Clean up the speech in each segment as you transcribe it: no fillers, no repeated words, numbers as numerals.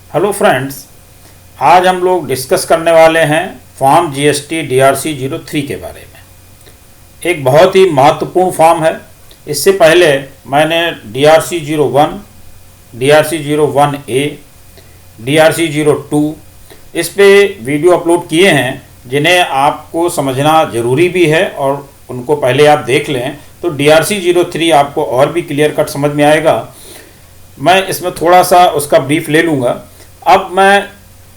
Hello friends, आज हम लोग डिस्कस करने वाले हैं फॉर्म जीएसटी डीआरसी 03 के बारे में। एक बहुत ही महत्वपूर्ण फॉर्म है। इससे पहले मैंने डीआरसी 01, डीआरसी 01A, डीआरसी 02 इस पे वीडियो अपलोड किए हैं, जिन्हें आपको समझना ज़रूरी भी है और उनको पहले आप देख लें तो डीआरसी 03 आपको और भी क्लियर कट समझ में आएगा। मैं इसमें थोड़ा सा उसका ब्रीफ ले लूँगा। अब मैं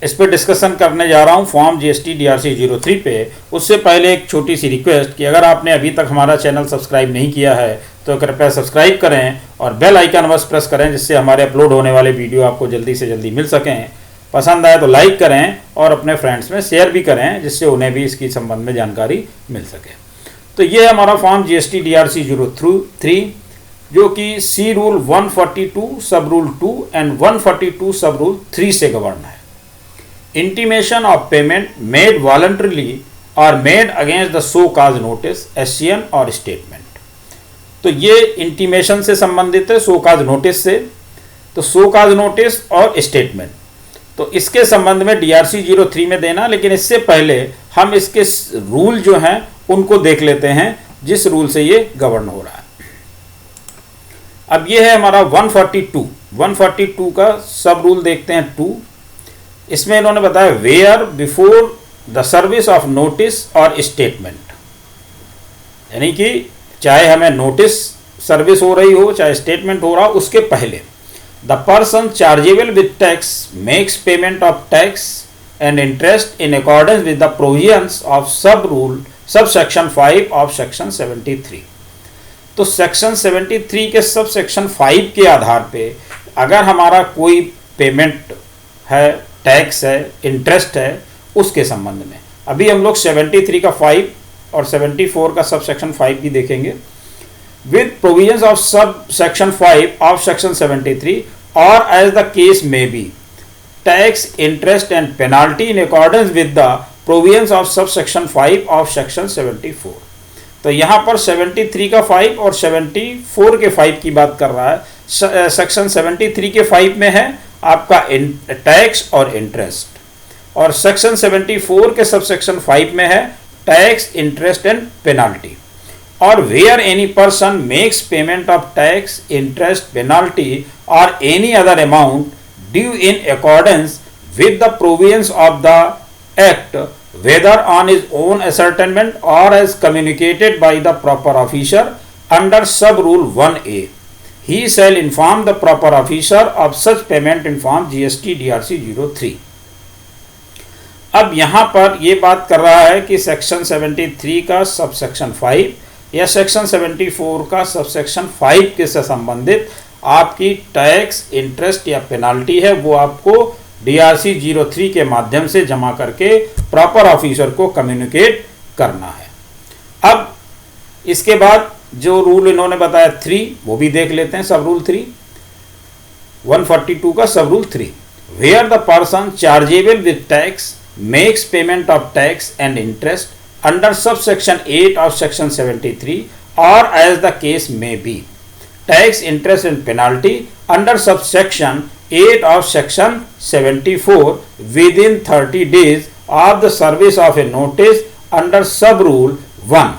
इस पर डिस्कशन करने जा रहा हूँ फॉर्म जीएसटी डीआरसी 03 पे। उससे पहले एक छोटी सी रिक्वेस्ट कि अगर आपने अभी तक हमारा चैनल सब्सक्राइब नहीं किया है तो कृपया सब्सक्राइब करें और बेल आइकन अवश्य प्रेस करें, जिससे हमारे अपलोड होने वाले वीडियो आपको जल्दी से जल्दी मिल सकें। पसंद आए तो लाइक करें और अपने फ्रेंड्स में शेयर भी करें, जिससे उन्हें भी इसकी संबंध में जानकारी मिल सके। तो ये हमारा फॉर्म जीएसटी डीआरसी 03 जो कि सी रूल 142 सब रूल 2 एंड 142 सब रूल 3 से गवर्न है। Intimation of payment made voluntarily और made against the show cause notice, SCN और स्टेटमेंट। तो ये इंटीमेशन से संबंधित है, सो काज नोटिस से। तो सो काज नोटिस और स्टेटमेंट तो इसके संबंध में डीआरसी 03 में देना, लेकिन इससे पहले हम इसके रूल जो हैं उनको देख लेते हैं जिस रूल से ये गवर्न हो रहा है। अब ये है हमारा 142 का सब रूल देखते हैं 2। इसमें इन्होंने बताया where before the service of notice और स्टेटमेंट, यानी कि चाहे हमें नोटिस सर्विस हो रही हो चाहे स्टेटमेंट हो रहा हो, उसके पहले the person chargeable with tax makes payment of tax and interest in accordance with the provisions of sub section 5 of section 73। तो सेक्शन 73 के सब सेक्शन 5 के आधार पे अगर हमारा कोई पेमेंट है, टैक्स है, इंटरेस्ट है, उसके संबंध में अभी हम लोग 73 का 5 और 74 का सब सेक्शन 5 भी देखेंगे। With provisions of sub section 5 of section 73 और as the case may be tax, interest and penalty in accordance with the provisions of sub section 5 of section 74। तो यहाँ पर 73 का 5 और 74 के 5 की बात कर रहा है। सेक्शन 73 के 5 में है आपका टैक्स और इंटरेस्ट, और सेक्शन 74 के सब सेक्शन 5 में है टैक्स, इंटरेस्ट एंड पेनाल्टी। और where any person makes payment of tax, interest, penalty और any other amount due in accordance with the provisions of the act, whether on his own ascertainment or as communicated by the proper officer under sub rule 1A, he shall inform the proper officer of such payment in form GST DRC 03। अब यहाँ पर ये बात कर रहा है कि section 73 का सब सेक्शन 5 या सेक्शन 74 का सब सेक्शन 5 के से संबंधित आपकी टैक्स, इंटरेस्ट या पेनाल्टी है, वो आपको डीआरसी 03 के माध्यम से जमा करके प्रॉपर ऑफिसर को कम्युनिकेट करना है। अब इसके बाद जो रूल इन्होंने बताया 3 वो भी देख लेते हैं। सब रूल 3 142 का sub rule 3, where the person chargeable with tax makes payment of tax and interest under sub section 8 of section 73 और as the case may be tax, interest and penalty under sub section 8 of section 74 within 30 days of the service of a notice under sub rule 1।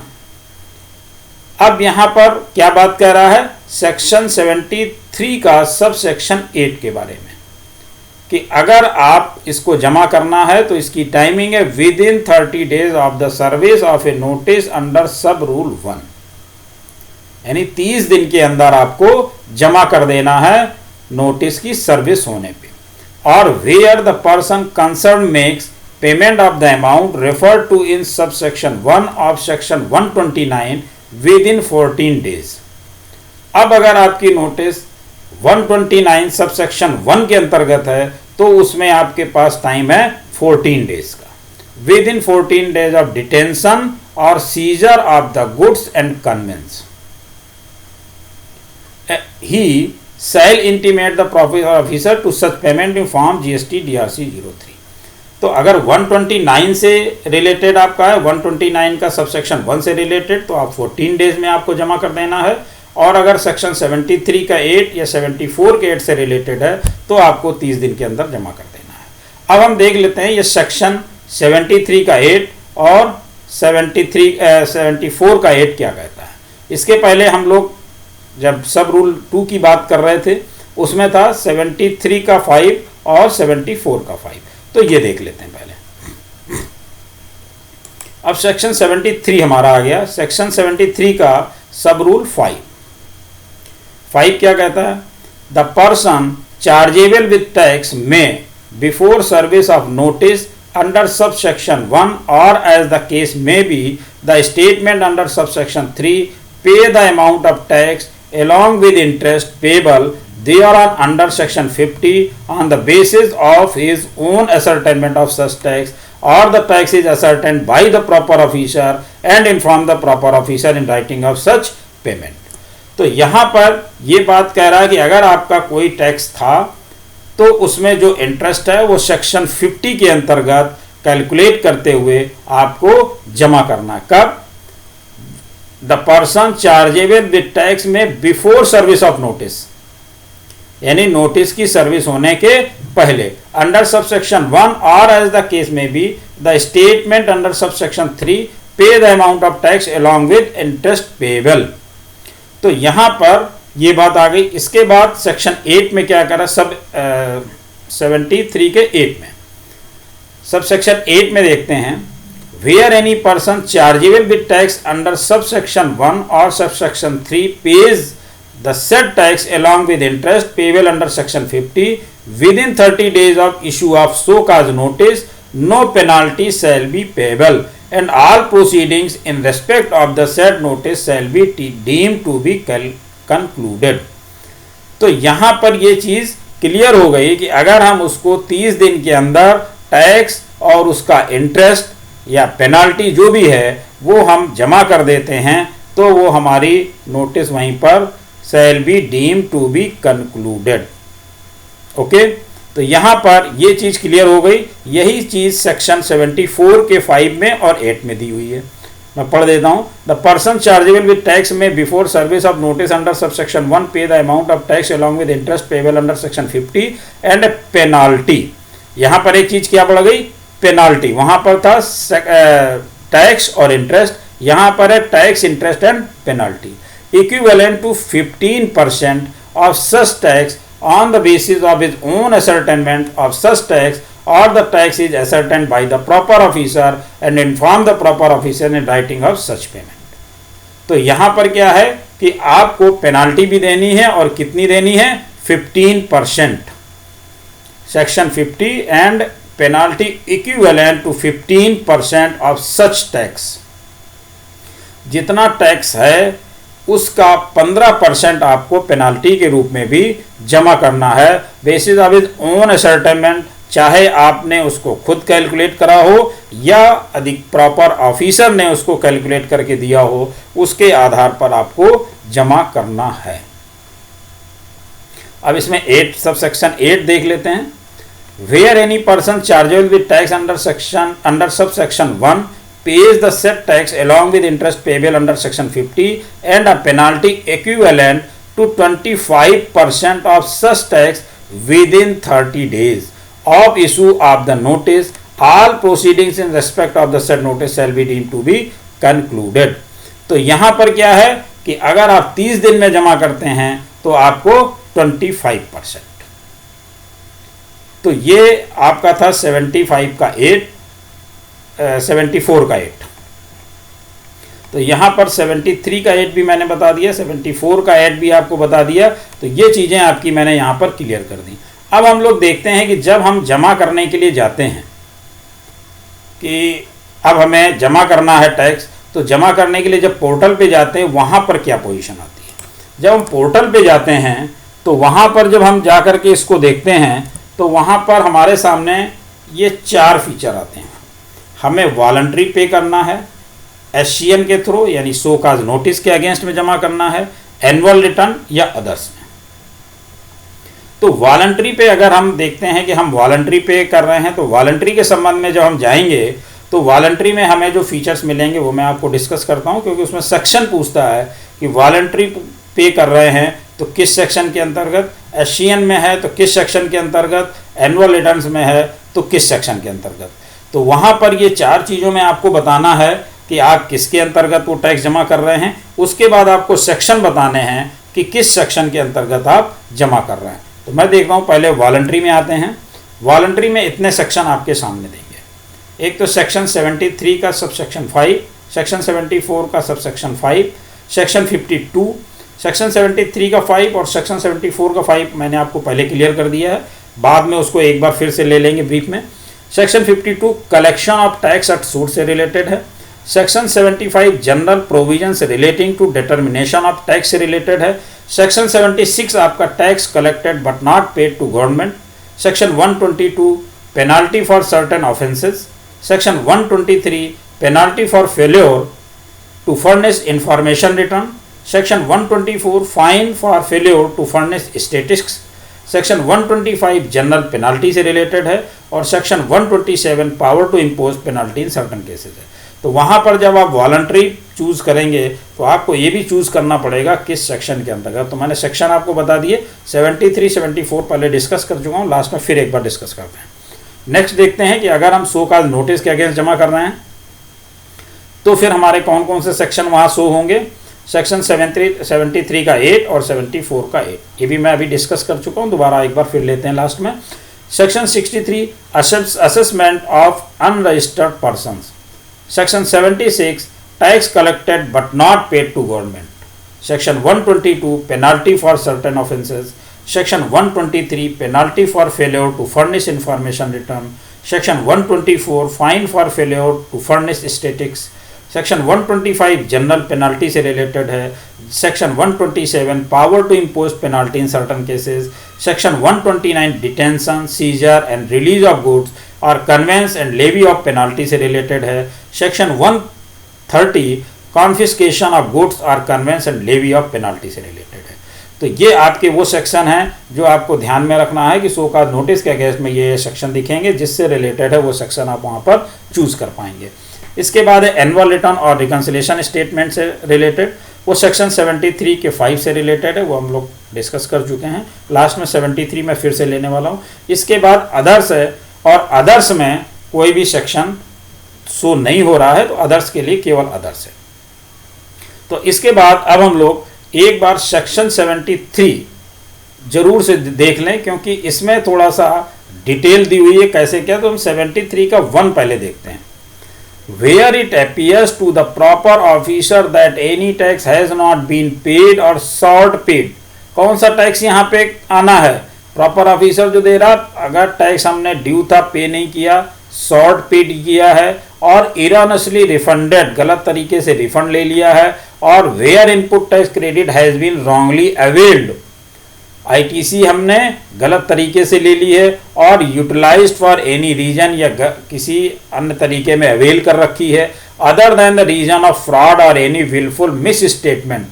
अब यहां पर क्या बात कह रहा है, section 73 का सब सेक्शन 8 के बारे में, कि अगर आप इसको जमा करना है तो इसकी टाइमिंग है with in 30 days of the service of A notice under सब रूल 1, यानी 30 दिन के अंदर आपको जमा कर देना है नोटिस की सर्विस होने पे। और where the person concern makes payment of the amount refer to in sub section 1 of section 129 within 14 days. अब अगर आपकी नोटिस 129 सब सेक्शन 1 के अंतर्गत है तो उसमें आपके पास टाइम है 14 डेज का, within 14 days of detention और seizure of the goods and conveyance. He shall intimate the proper officer to such payment in form GST DRC 03। तो अगर 129 से रिलेटेड आपका है, 129 का सबसेक्शन 1 से रिलेटेड, तो आप 14 डेज में आपको जमा कर देना है। और अगर सेक्शन 73 का 8 या 74 के 8 से रिलेटेड है तो आपको 30 दिन के अंदर जमा कर देना है। अब हम देख लेते हैं ये सेक्शन 73 का 8 और 74 का 8 क्या कहता है। इसके पहले हम लोग जब सब रूल 2 की बात कर रहे थे उसमें था 73 का 5 और 74 का 5, तो ये देख लेते हैं पहले। अब सेक्शन 73 हमारा आ गया। सेक्शन 73 का सब रूल 5 क्या कहता है? The person chargeable with tax में before service of notice under sub section 1 और as the case may be the statement under sub section 3 pay the amount of tax along with interest payable thereon under section 50 on the basis of his own ascertainment of such tax, or the tax is ascertained by the proper officer and inform the proper officer in writing of such payment। तो यहाँ पर ये बात कह रहा है कि अगर आपका कोई टैक्स था तो उसमें जो इंटरेस्ट है वो सेक्शन 50 के अंतर्गत कैलकुलेट करते हुए आपको जमा करना है। कब? The person chargeable with tax में बिफोर सर्विस ऑफ नोटिस, यानी नोटिस की सर्विस होने के पहले, अंडर सब सेक्शन 1 और as the case may be the statement under sub section 3 pay the amount of tax along with interest payable. तो यहां पर ये बात आ गई। इसके बाद सेक्शन 8 में क्या करा? सब 73 के 8 में, सब सेक्शन 8 में देखते हैं, where any person chargeable with tax under subsection 1 or subsection 3 pays the said tax along with interest payable under section 50 within 30 days of issue of so cause notice, no penalty shall be payable and all proceedings in respect of the said notice shall be deemed to be concluded। तो यहाँ पर ये चीज़ clear हो गई कि अगर हम उसको 30 दिन के अंदर टैक्स और उसका इंटरेस्ट या पेनाल्टी जो भी है वो हम जमा कर देते हैं तो वो हमारी नोटिस वहीं पर shall be deem to be concluded. Okay, तो यहाँ पर ये चीज़ क्लियर हो गई। यही चीज़ सेक्शन 74 के 5 में और 8 में दी हुई है। मैं पढ़ देता हूँ। The person chargeable with tax में before service of notice under sub section 1 pay the amount of tax along with interest payable under section 50 and penalty. यहाँ पर एक चीज़ क्या बढ़ गई? पेनाल्टी। वहां पर था टैक्स और इंटरेस्ट, यहां पर है tax, interest and penalty. Equivalent to 15% of such tax on the basis of his own ascertainment of such tax और the tax is ascertained by the proper officer and inform the proper officer in writing of such payment. तो यहां पर क्या है कि आपको penalty भी देनी है और कितनी देनी है? 15%। Section 50 and penalty equivalent to 15% of such tax. जितना टैक्स है उसका 15% आपको पेनाल्टी के रूप में भी जमा करना है basis of his own ascertainment, चाहे आपने उसको खुद कैलकुलेट करा हो या अधिक प्रॉपर ऑफिसर ने उसको कैलकुलेट करके दिया हो, उसके आधार पर आपको जमा करना है। अब इसमें 8 सब सेक्शन 8 देख लेते हैं। Where any person chargeable with tax under subsection 1 pays the said tax along with interest payable under section 50 and a penalty equivalent to 25% of such tax within 30 days of issue of the notice, all proceedings in respect of the said notice shall be deemed to be concluded। तो यहाँ पर क्या है कि अगर आप 30 दिन में जमा करते हैं तो आपको 25%। तो ये आपका था 75 का 8, 74 का 8। तो यहाँ पर 73 का 8 भी मैंने बता दिया, 74 का 8 भी आपको बता दिया। तो ये चीज़ें आपकी मैंने यहाँ पर क्लियर कर दी। अब हम लोग देखते हैं कि जब हम जमा करने के लिए जाते हैं कि अब हमें जमा करना है टैक्स, तो जमा करने के लिए जब पोर्टल पे जाते हैं वहाँ पर क्या पोजीशन आती है। जब हम पोर्टल पे जाते हैं तो वहाँ पर जब हम जा कर के इसको देखते हैं तो वहाँ पर हमारे सामने ये 4 फीचर आते हैं। हमें वॉलंटरी पे करना है, एससीएन के थ्रू यानी सो काज नोटिस के अगेंस्ट में जमा करना है, एनुअल रिटर्न या अदर्स में। तो वॉलंटरी पे अगर हम देखते हैं कि हम वॉलंटरी पे कर रहे हैं तो वॉलंटरी के संबंध में जब हम जाएंगे तो वॉलंटरी में हमें जो फीचर्स मिलेंगे वो मैं आपको डिस्कस करता हूँ, क्योंकि उसमें सेक्शन पूछता है कि वॉलंटरी पे कर रहे हैं तो किस सेक्शन के अंतर्गत, एससीएन में है तो किस सेक्शन के अंतर्गत, एनुअल रिटर्न्स में है तो किस सेक्शन के अंतर्गत। तो वहाँ पर ये 4 चीज़ों में आपको बताना है कि आप किसके अंतर्गत वो टैक्स जमा कर रहे हैं। उसके बाद आपको सेक्शन बताने हैं कि किस सेक्शन के अंतर्गत आप जमा कर रहे हैं। तो मैं देख रहा हूँ, पहले वॉलंटरी में आते हैं। वॉलंटरी में इतने सेक्शन आपके सामने देंगे। एक तो सेक्शन 73 का सब सेक्शन 5, सेक्शन 74 का सब सेक्शन 5, सेक्शन 52, सेक्शन 73 का 5 और सेक्शन 74 का 5 मैंने आपको पहले क्लियर कर दिया है, बाद में उसको एक बार फिर से ले लेंगे ब्रीफ में। Section 52 collection of tax at source से रिलेटेड है। Section 75 general provisions relating to determination of tax से रिलेटेड है। सेक्शन 76 आपका tax collected but not paid to government. Section 122 penalty for certain offences. Section 123 penalty for failure to furnish information return. Section 124 fine for failure to furnish statistics. Section 125 general penalty से related है और section 127 power to impose penalty in certain cases है। तो वहाँ पर जब आप voluntary choose करेंगे तो आपको ये भी चूज़ करना पड़ेगा किस सेक्शन के अंतर्गत। तो मैंने सेक्शन आपको बता दिए, 73, 74 पहले डिस्कस कर चुका हूँ, लास्ट में फिर एक बार डिस्कस करते हैं। नेक्स्ट देखते हैं कि अगर हम शो कॉज नोटिस के अगेंस्ट जमा कर रहे हैं तो फिर हमारे कौन कौन से सेक्शन वहाँ शो होंगे। सेक्शन 73 का 8 और 74 का 8, ये भी मैं अभी डिस्कस कर चुका हूँ, दोबारा एक बार फिर लेते हैं लास्ट में। Section 63 assessment of unregistered persons. Section 76 tax collected but not paid to government. Section 122 penalty for certain offences. Section 123 penalty for failure to furnish information return. Section 124 fine for failure to furnish statistics. Section 125 general penalty से related है। Section 127 power to impose penalty in certain cases. Section 129 detention, seizure and release of goods और conveyance and levy of penalty से related है। Section 130 confiscation of goods और conveyance and levy of penalty से related है। तो ये आपके वो सेक्शन हैं जो आपको ध्यान में रखना है कि शो कॉज नोटिस के अगेंस्ट में ये सेक्शन दिखेंगे, जिससे रिलेटेड है वो सेक्शन आप वहाँ पर चूज कर पाएंगे। इसके बाद है एनुअल रिटर्न और रिकन्सिलेशन स्टेटमेंट से रिलेटेड, वो सेक्शन 73 के 5 से रिलेटेड है, वो हम लोग डिस्कस कर चुके हैं। लास्ट में 73 में फिर से लेने वाला हूँ। इसके बाद अदर्स है, और अदर्स में कोई भी सेक्शन शो नहीं हो रहा है, तो अदर्स के लिए केवल अदर्स है। तो इसके बाद अब हम लोग एक बार सेक्शन 73 जरूर से देख लें, क्योंकि इसमें थोड़ा सा डिटेल दी हुई है कैसे क्या। तो हम 73 का 1 पहले देखते हैं। Where it appears to the proper officer that any tax has not been paid or short paid, कौन सा टैक्स यहाँ पे आना है। प्रॉपर ऑफिसर जो दे रहा, अगर टैक्स हमने ड्यू था पे नहीं किया, शॉर्ट पेड किया है और इरानसली रिफंडेड गलत तरीके से रिफंड ले लिया है, और where input tax credit has been wrongly availed, ITC हमने गलत तरीके से ले ली है और यूटिलाइज्ड फॉर एनी रीजन या किसी अन्य तरीके में अवेल कर रखी है, other than the reason of fraud और any wilful misstatement.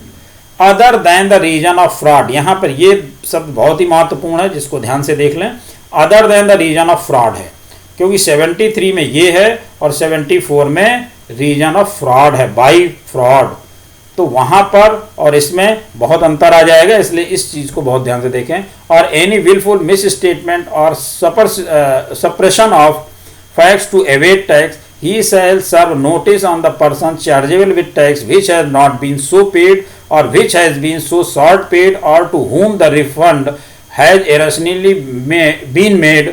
Other than the reason of fraud, यहाँ पर ये शब्द बहुत ही महत्वपूर्ण है, जिसको ध्यान से देख लें। Other than the reason of fraud है, क्योंकि 73 में ये है और 74 में रीजन ऑफ फ्रॉड है, बाई फ्रॉड। तो वहाँ पर और इसमें बहुत अंतर आ जाएगा, इसलिए इस चीज़ को बहुत ध्यान से देखें। और एनी विलफुल मिस स्टेटमेंट और suppression of facts to evade tax, he shall serve notice on the person chargeable with tax which has not been so paid और which has been so short paid और to whom the refund has irrationally been made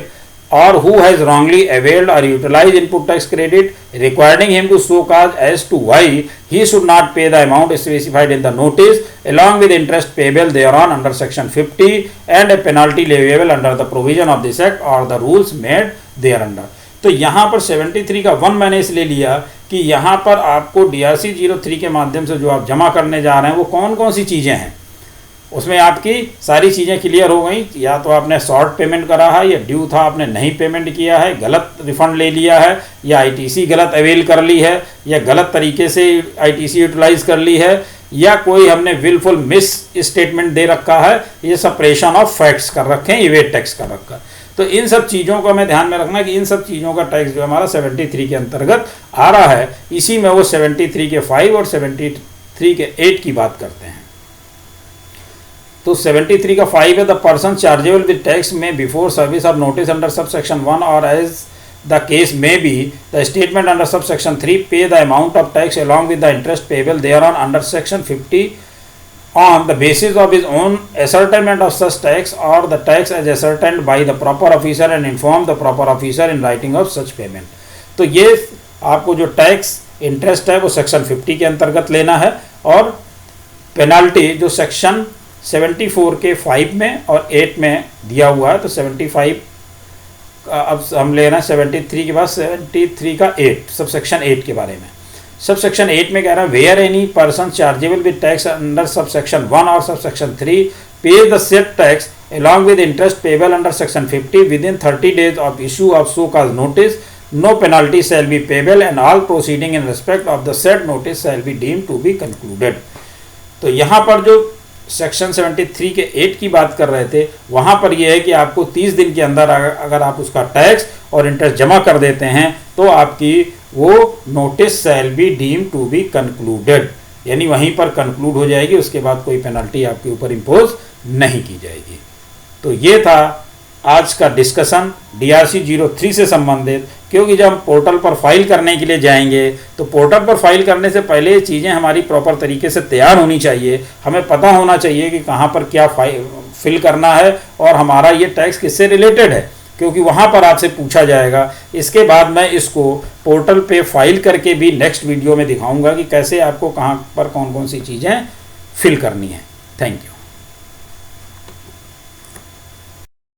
or who has wrongly availed or utilized input tax credit, requiring him to show cause as to why he should not pay the amount specified in the notice, along with interest payable thereon under section 50 and a penalty leviable under the provision of this act or the rules made thereunder। तो यहाँ पर 73 का 1 मैंने इसलिए लिया कि यहाँ पर आपको DRC 03 के माध्यम से जो आप जमा करने जा रहे हैं वो कौन कौन सी चीज़ें हैं, उसमें आपकी सारी चीज़ें क्लियर हो गई। या तो आपने शॉर्ट पेमेंट करा है, या ड्यू था आपने नहीं पेमेंट किया है, गलत रिफंड ले लिया है, या आईटीसी गलत अवेल कर ली है, या गलत तरीके से आईटीसी यूटिलाइज कर ली है, या कोई हमने विलफुल मिस स्टेटमेंट दे रखा है, ये सप्रेशन ऑफ फैक्ट्स कर रखे हैं, इवेड टैक्स कर रखा है। तो इन सब चीज़ों को हमें ध्यान में रखना कि इन सब चीज़ों का टैक्स जो हमारा 73 के अंतर्गत आ रहा है। इसी में वो 73 के 5 और 73 के 8 की बात करते हैं। तो 73 का 5 है, the person chargeable with tax में before service of notice under sub section 1 और as the case may be the statement under subsection 3 pay the amount of tax along with the interest payable thereon under section 50 on the basis of his own ascertainment of such tax or the tax as ascertained by the proper officer and inform the proper officer in writing of such payment. तो ये आपको जो tax interest है वो section 50 के अंतर्गत लेना है और पेनाल्टी जो सेक्शन 74 के 5 में और 8 में दिया हुआ है, तो 75 अब हम ले रहे हैं 73 के बाद 73 का 8 सब सेक्शन 8 के बारे में। सब सेक्शन 8 में कह रहा है where any person chargeable with tax under sub section 1 और sub section 3 pay the said tax along with interest payable under section 50 within 30 days of issue of so called notice, no penalty shall be payable and all proceeding in respect of the said notice shall be deemed to be concluded. तो यहाँ पर जो section 73 के 8 की बात कर रहे थे, वहाँ पर यह है कि आपको 30 दिन के अंदर अगर आप उसका टैक्स और इंटरेस्ट जमा कर देते हैं तो आपकी वो notice shall be deem to be concluded, यानी वहीं पर कंक्लूड हो जाएगी, उसके बाद कोई पेनल्टी आपके ऊपर इम्पोज नहीं की जाएगी। तो ये था आज का डिस्कशन DRC 03 से संबंधित, क्योंकि जब हम पोर्टल पर फाइल करने के लिए जाएंगे तो पोर्टल पर फाइल करने से पहले ये चीज़ें हमारी प्रॉपर तरीके से तैयार होनी चाहिए। हमें पता होना चाहिए कि कहाँ पर क्या फिल करना है और हमारा ये टैक्स किससे रिलेटेड है, क्योंकि वहाँ पर आपसे पूछा जाएगा। इसके बाद मैं इसको पोर्टल पे फाइल करके भी नेक्स्ट वीडियो में दिखाऊंगा कि कैसे आपको कहाँ पर कौन कौन सी चीज़ें फिल करनी है। Thank you.